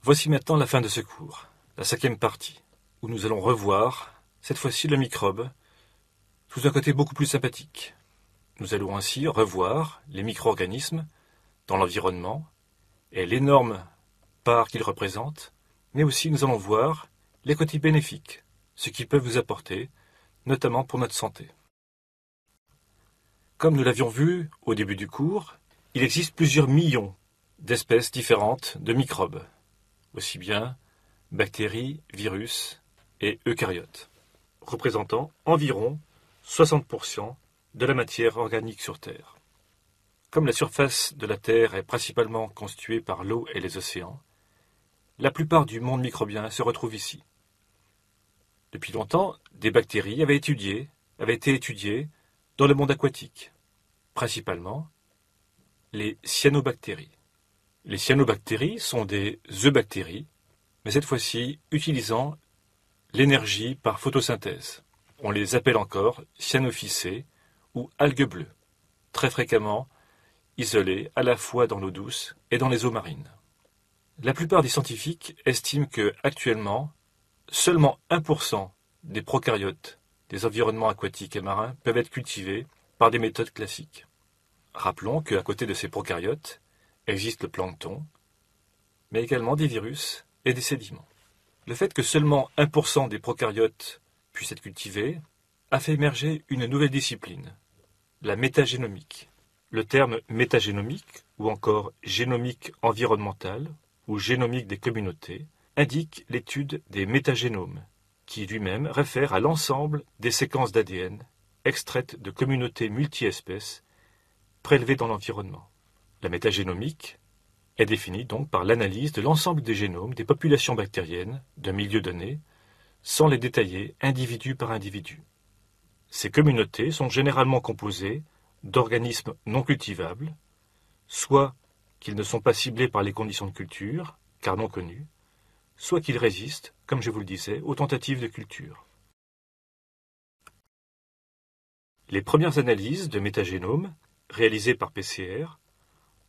Voici maintenant la fin de ce cours, la 5e partie, où nous allons revoir, cette fois-ci le microbe, sous un côté beaucoup plus sympathique. Nous allons ainsi revoir les micro-organismes dans l'environnement et l'énorme part qu'ils représentent, mais aussi nous allons voir les côtés bénéfiques, ce qu'ils peuvent vous apporter, notamment pour notre santé. Comme nous l'avions vu au début du cours, il existe plusieurs millions d'espèces différentes de microbes, aussi bien bactéries, virus et eucaryotes, représentant environ 60% de la matière organique sur Terre. Comme la surface de la Terre est principalement constituée par l'eau et les océans, la plupart du monde microbien se retrouve ici. Depuis longtemps, des bactéries avaient été étudiées dans le monde aquatique, principalement les cyanobactéries. Les cyanobactéries sont des eubactéries, mais cette fois-ci utilisant l'énergie par photosynthèse. On les appelle encore cyanophycées ou algues bleues, très fréquemment isolées à la fois dans l'eau douce et dans les eaux marines. La plupart des scientifiques estiment que, actuellement, seulement 1% des prokaryotes des environnements aquatiques et marins peuvent être cultivés par des méthodes classiques. Rappelons qu'à côté de ces prokaryotes existe le plancton, mais également des virus et des sédiments. Le fait que seulement 1% des prokaryotes puissent être cultivés a fait émerger une nouvelle discipline, la métagénomique. Le terme métagénomique, ou encore génomique environnementale, ou génomique des communautés, indique l'étude des métagénomes, qui lui-même réfère à l'ensemble des séquences d'ADN extraites de communautés multi-espèces prélevées dans l'environnement. La métagénomique est définie donc par l'analyse de l'ensemble des génomes des populations bactériennes d'un milieu donné, sans les détailler individu par individu. Ces communautés sont généralement composées d'organismes non cultivables, soit qu'ils ne sont pas ciblés par les conditions de culture, car non connus, soit qu'ils résistent, comme je vous le disais, aux tentatives de culture. Les premières analyses de métagénomes, réalisées par PCR,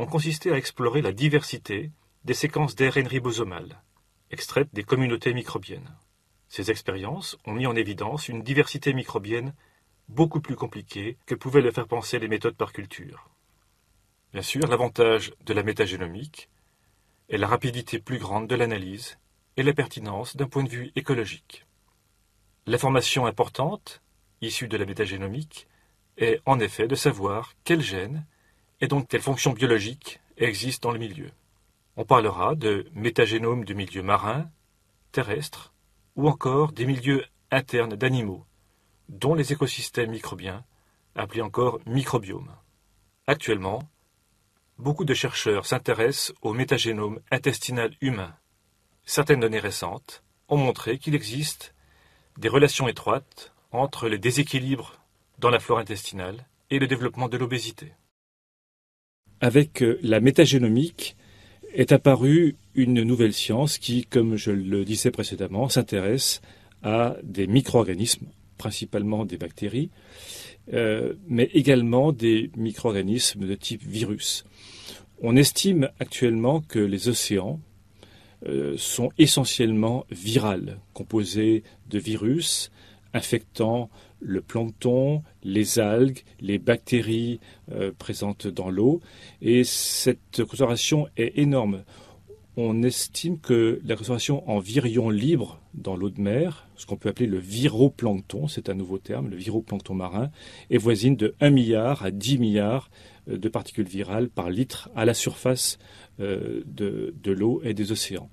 ont consisté à explorer la diversité des séquences d'ARN ribosomales, extraites des communautés microbiennes. Ces expériences ont mis en évidence une diversité microbienne beaucoup plus compliquée que pouvaient le faire penser les méthodes par culture. Bien sûr, l'avantage de la métagénomique est la rapidité plus grande de l'analyse et la pertinence d'un point de vue écologique. L'information importante, issue de la métagénomique, est en effet de savoir quels gènes et donc quelles fonctions biologiques existent dans le milieu. On parlera de métagénomes du milieu marin, terrestre, ou encore des milieux internes d'animaux, dont les écosystèmes microbiens, appelés encore microbiomes. Actuellement, beaucoup de chercheurs s'intéressent au métagénome intestinal humain. Certaines données récentes ont montré qu'il existe des relations étroites entre les déséquilibres dans la flore intestinale et le développement de l'obésité. Avec la métagénomique est apparue une nouvelle science qui, comme je le disais précédemment, s'intéresse à des micro-organismes, principalement des bactéries, mais également des micro-organismes de type virus. On estime actuellement que les océans sont essentiellement virales, composés de virus infectant le plancton, les algues, les bactéries présentes dans l'eau. Et cette concentration est énorme. On estime que la concentration en virions libres dans l'eau de mer, ce qu'on peut appeler le viroplancton, c'est un nouveau terme, le viroplancton marin, est voisine de 1 milliard à 10 milliards de particules virales par litre à la surface de l'eau et des océans.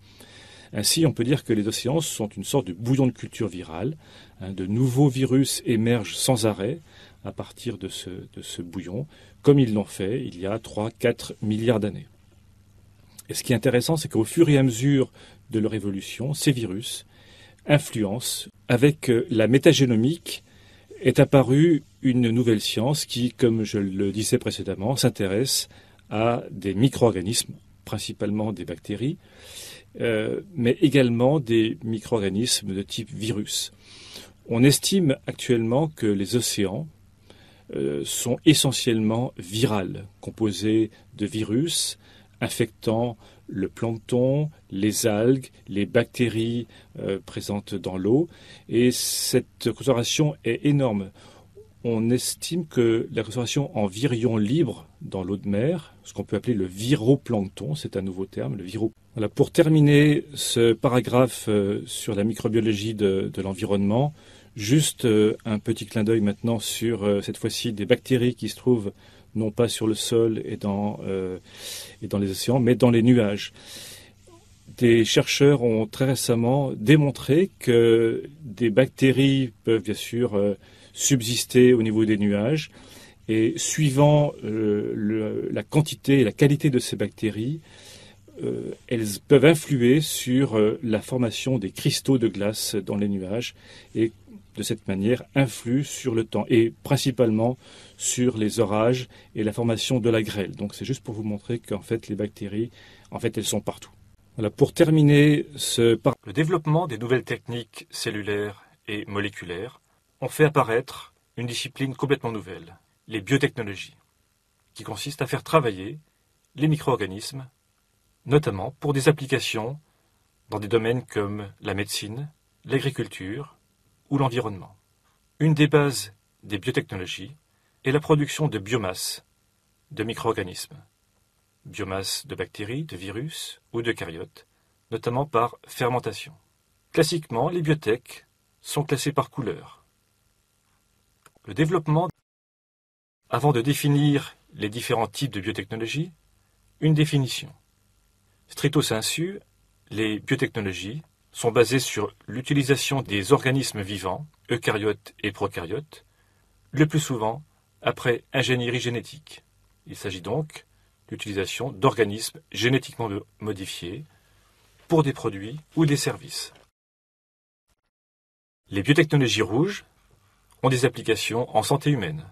Ainsi, on peut dire que les océans sont une sorte de bouillon de culture virale. De nouveaux virus émergent sans arrêt à partir de ce bouillon, comme ils l'ont fait il y a 3-4 milliards d'années. Et ce qui est intéressant, c'est qu'au fur et à mesure de leur évolution, ces virus influencent. Avec la métagénomique est apparue une nouvelle science qui, comme je le disais précédemment, s'intéresse à des micro-organismes, principalement des bactéries, mais également des micro-organismes de type virus. On estime actuellement que les océans sont essentiellement virales, composés de virus infectant le plancton, les algues, les bactéries présentes dans l'eau. Et cette concentration est énorme. On estime que la concentration en virions libres dans l'eau de mer, ce qu'on peut appeler le viroplancton, c'est un nouveau terme, le viro. Voilà, pour terminer ce paragraphe sur la microbiologie de l'environnement, juste un petit clin d'œil maintenant sur cette fois-ci des bactéries qui se trouvent non pas sur le sol et dans les océans, mais dans les nuages. Des chercheurs ont très récemment démontré que des bactéries peuvent bien sûr subsister au niveau des nuages et suivant la quantité et la qualité de ces bactéries, elles peuvent influer sur la formation des cristaux de glace dans les nuages et de cette manière influent sur le temps et principalement sur les orages et la formation de la grêle. Donc c'est juste pour vous montrer qu'en fait les bactéries, en fait elles sont partout. Voilà, pour terminer le développement des nouvelles techniques cellulaires et moléculaires ont fait apparaître une discipline complètement nouvelle, les biotechnologies, qui consiste à faire travailler les micro-organismes, notamment pour des applications dans des domaines comme la médecine, l'agriculture ou l'environnement. Une des bases des biotechnologies est la production de biomasse de micro-organismes, biomasse de bactéries, de virus ou de caryotes, notamment par fermentation. Classiquement, les biotech sont classées par couleur. Le développement, avant de définir les différents types de biotechnologie, une définition. Stricto sensu, les biotechnologies sont basées sur l'utilisation des organismes vivants, eucaryotes et procaryotes, le plus souvent après ingénierie génétique. Il s'agit donc l'utilisation d'organismes génétiquement modifiés pour des produits ou des services. Les biotechnologies rouges ont des applications en santé humaine,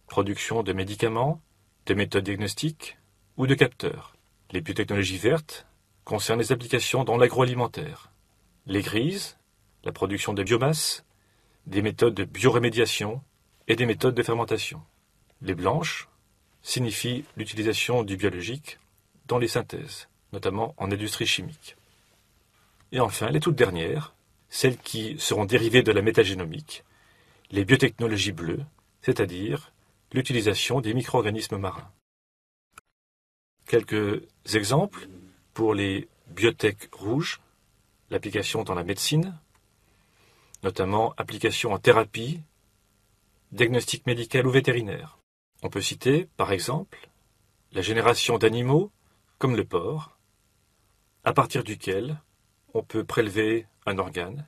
production de médicaments, de méthodes diagnostiques ou de capteurs. Les biotechnologies vertes concernent les applications dans l'agroalimentaire. Les grises, la production de biomasse, des méthodes de bioremédiation et des méthodes de fermentation. Les blanches signifient l'utilisation du biologique dans les synthèses, notamment en industrie chimique. Et enfin, les toutes dernières, celles qui seront dérivées de la métagénomique, les biotechnologies bleues, c'est-à-dire l'utilisation des micro-organismes marins. Quelques exemples pour les biotech rouges, l'application dans la médecine, notamment application en thérapie, diagnostic médical ou vétérinaire. On peut citer, par exemple, la génération d'animaux, comme le porc, à partir duquel on peut prélever un organe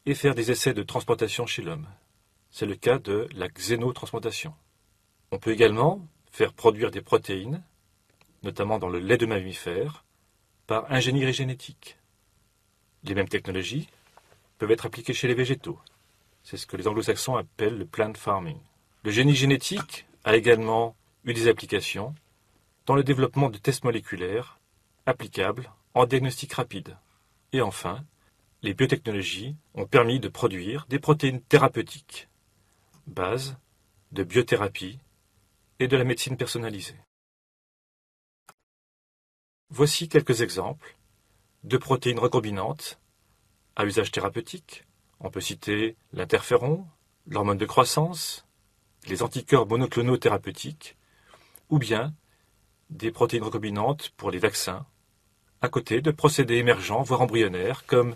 et faire des essais de transplantation chez l'homme. C'est le cas de la xénotransplantation. On peut également faire produire des protéines, notamment dans le lait de mammifères, par ingénierie génétique. Les mêmes technologies peuvent être appliquées chez les végétaux. C'est ce que les anglo-saxons appellent le plant farming. Le génie génétique a également eu des applications dans le développement de tests moléculaires applicables en diagnostic rapide. Et enfin, les biotechnologies ont permis de produire des protéines thérapeutiques, base de biothérapie et de la médecine personnalisée. Voici quelques exemples de protéines recombinantes à usage thérapeutique. On peut citer l'interféron, l'hormone de croissance, les anticorps monoclonaux thérapeutiques, ou bien des protéines recombinantes pour les vaccins, à côté de procédés émergents, voire embryonnaires, comme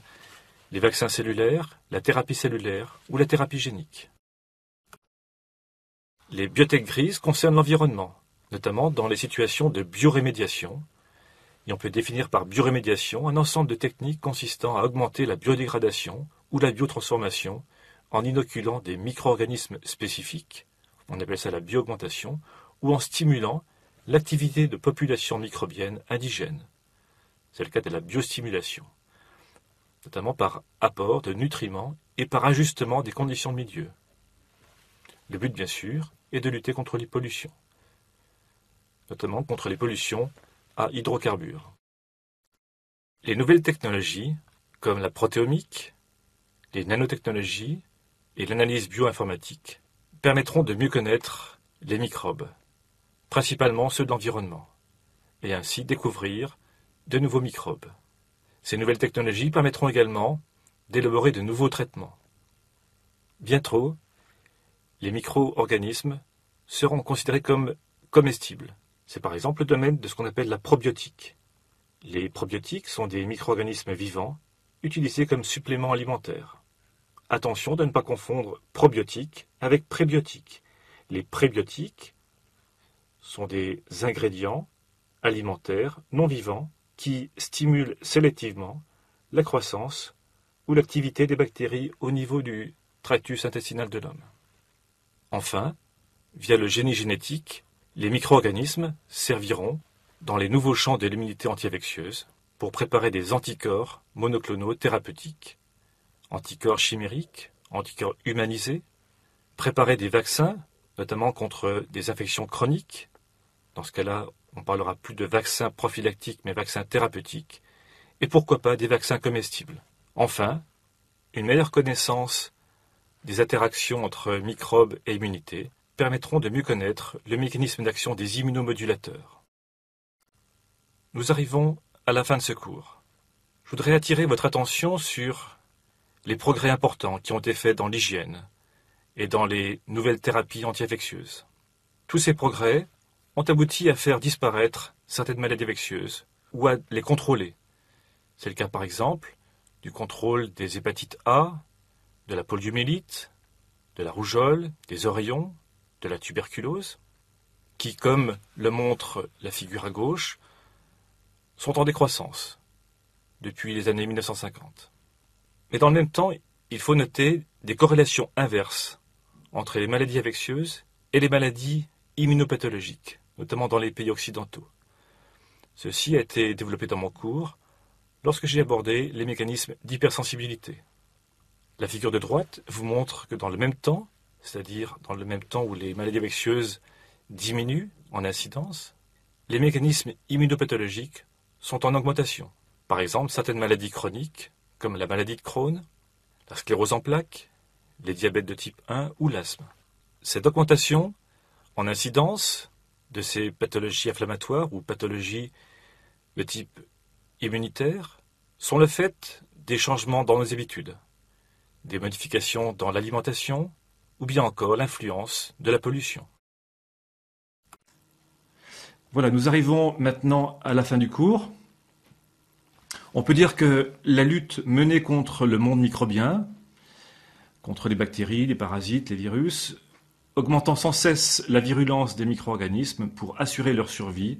les vaccins cellulaires, la thérapie cellulaire ou la thérapie génique. Les biotech grises concernent l'environnement, notamment dans les situations de biorémédiation, et on peut définir par biorémédiation un ensemble de techniques consistant à augmenter la biodégradation ou la biotransformation en inoculant des micro-organismes spécifiques, on appelle ça la bioaugmentation, ou en stimulant l'activité de populations microbiennes indigènes. C'est le cas de la biostimulation, notamment par apport de nutriments et par ajustement des conditions de milieu. Le but, bien sûr, est de lutter contre les pollutions, notamment contre les pollutions à hydrocarbures. Les nouvelles technologies, comme la protéomique, les nanotechnologies et l'analyse bioinformatique, permettront de mieux connaître les microbes, principalement ceux de l'environnement, et ainsi découvrir de nouveaux microbes. Ces nouvelles technologies permettront également d'élaborer de nouveaux traitements. Bientôt, les micro-organismes seront considérés comme comestibles. C'est par exemple le domaine de ce qu'on appelle la probiotique. Les probiotiques sont des micro-organismes vivants utilisés comme suppléments alimentaires. Attention de ne pas confondre probiotiques avec prébiotiques. Les prébiotiques sont des ingrédients alimentaires non vivants qui stimulent sélectivement la croissance ou l'activité des bactéries au niveau du tractus intestinal de l'homme. Enfin, via le génie génétique, les micro-organismes serviront dans les nouveaux champs de l'immunité anti-infectieuse pour préparer des anticorps monoclonaux thérapeutiques, anticorps chimériques, anticorps humanisés, préparer des vaccins, notamment contre des infections chroniques. Dans ce cas-là, on parlera plus de vaccins prophylactiques, mais vaccins thérapeutiques, et pourquoi pas des vaccins comestibles. Enfin, une meilleure connaissance des interactions entre microbes et immunité permettront de mieux connaître le mécanisme d'action des immunomodulateurs. Nous arrivons à la fin de ce cours. Je voudrais attirer votre attention sur les progrès importants qui ont été faits dans l'hygiène et dans les nouvelles thérapies anti-infectieuses. Tous ces progrès ont abouti à faire disparaître certaines maladies infectieuses ou à les contrôler. C'est le cas par exemple du contrôle des hépatites A, de la poliomyélite, de la rougeole, des oreillons, de la tuberculose, qui, comme le montre la figure à gauche, sont en décroissance depuis les années 1950. Mais dans le même temps, il faut noter des corrélations inverses entre les maladies infectieuses et les maladies immunopathologiques, notamment dans les pays occidentaux. Ceci a été développé dans mon cours lorsque j'ai abordé les mécanismes d'hypersensibilité. La figure de droite vous montre que dans le même temps, c'est-à-dire dans le même temps où les maladies infectieuses diminuent en incidence, les mécanismes immunopathologiques sont en augmentation. Par exemple, certaines maladies chroniques, comme la maladie de Crohn, la sclérose en plaques, les diabètes de type 1 ou l'asthme. Cette augmentation en incidence de ces pathologies inflammatoires ou pathologies de type immunitaire sont le fait des changements dans nos habitudes, des modifications dans l'alimentation ou bien encore l'influence de la pollution. Voilà, nous arrivons maintenant à la fin du cours. On peut dire que la lutte menée contre le monde microbien, contre les bactéries, les parasites, les virus, augmentant sans cesse la virulence des micro-organismes pour assurer leur survie,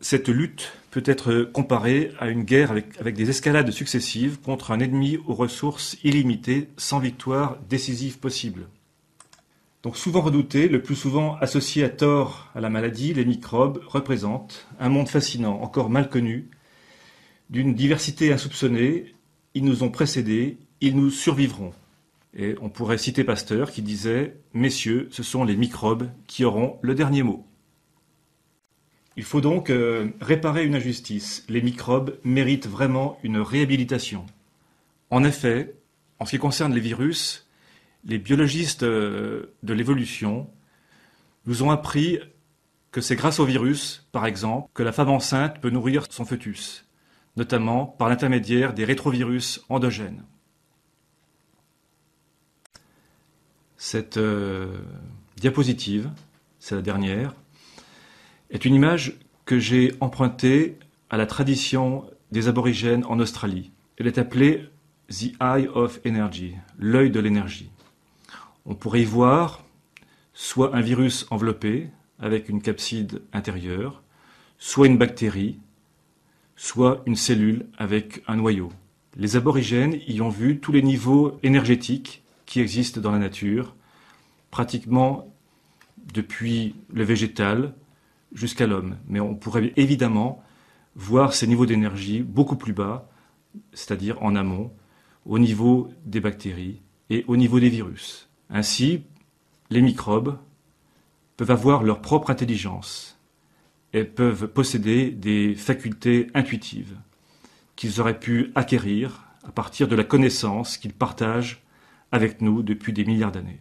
cette lutte peut être comparée à une guerre avec des escalades successives contre un ennemi aux ressources illimitées sans victoire décisive possible. Donc souvent redoutés, le plus souvent associés à tort à la maladie, les microbes représentent un monde fascinant, encore mal connu, d'une diversité insoupçonnée. Ils nous ont précédés, ils nous survivront. Et on pourrait citer Pasteur qui disait « Messieurs, ce sont les microbes qui auront le dernier mot ». Il faut donc réparer une injustice. Les microbes méritent vraiment une réhabilitation. En effet, en ce qui concerne les virus, les biologistes de l'évolution nous ont appris que c'est grâce au virus, par exemple, que la femme enceinte peut nourrir son fœtus, notamment par l'intermédiaire des rétrovirus endogènes. Cette diapositive, c'est la dernière, est une image que j'ai empruntée à la tradition des aborigènes en Australie. Elle est appelée « The Eye of Energy », l'œil de l'énergie. On pourrait y voir soit un virus enveloppé avec une capside intérieure, soit une bactérie, soit une cellule avec un noyau. Les aborigènes y ont vu tous les niveaux énergétiques qui existent dans la nature, pratiquement depuis le végétal jusqu'à l'homme. Mais on pourrait évidemment voir ces niveaux d'énergie beaucoup plus bas, c'est-à-dire en amont, au niveau des bactéries et au niveau des virus. Ainsi, les microbes peuvent avoir leur propre intelligence et peuvent posséder des facultés intuitives qu'ils auraient pu acquérir à partir de la connaissance qu'ils partagent avec nous depuis des milliards d'années.